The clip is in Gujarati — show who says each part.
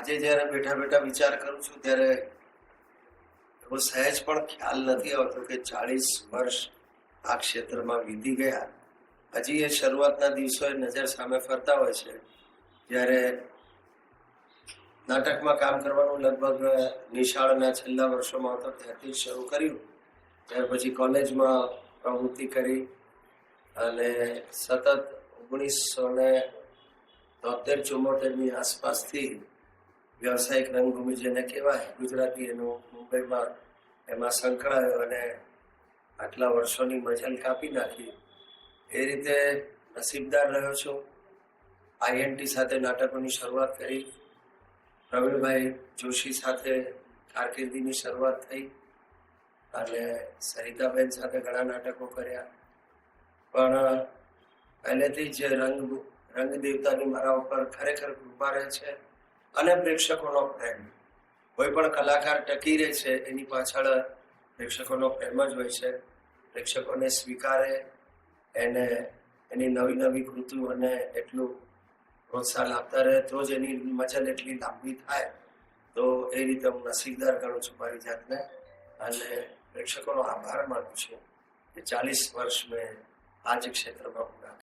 Speaker 1: આજે જ્યારે બેઠા બેઠા વિચાર કરું છું ત્યારે એવો સહેજ પણ ખ્યાલ નથી આવતો કે 40 વર્ષ આ ક્ષેત્રમાં વીતી ગયા. હજી એ શરૂઆતના દિવસો નજર સામે ફરતા હોય છે. જ્યારે નાટકમાં કામ કરવાનું લગભગ નિશાળના છેલ્લા વર્ષોમાં હતો ત્યારથી શરૂ કર્યું. ત્યાર પછી કોલેજમાં પ્રવૃત્તિ કરી અને સતત 1973-74ની આસપાસથી વ્યવસાયિક રંગભૂમિ જેને કહેવાય ગુજરાતી એનું મુંબઈમાં એમાં સંકળાયો અને આટલા વર્ષોની મજલ કાપી નાખી. એ રીતે નસીબદાર રહ્યો છું. INT સાથે નાટકોની શરૂઆત કરી. પ્રવીણભાઈ જોશી સાથે કારકિર્દીની શરૂઆત થઈ અને સરિતાબેન સાથે ઘણા નાટકો કર્યા. પણ પહેલેથી જ રંગદેવતાની મારા ઉપર ખરેખર કૃપા રહે છે અને પ્રેક્ષકોનો પ્રેમ. કોઈ પણ કલાકાર ટકી રહે છે એની પાછળ પ્રેક્ષકોનો પ્રેમ જ હોય છે. પ્રેક્ષકોને સ્વીકારે, એને એની નવી નવી કૃતિઓને એટલું પ્રોત્સાહન આપતા રહે તો જ એની મજલ એટલી લાંબી થાય. તો એ રીતે હું નસીબદાર ગણું છું મારી જાતને અને પ્રેક્ષકોનો આભાર માનું છું કે 40 વર્ષ મેં આ જ ક્ષેત્રમાં પૂરા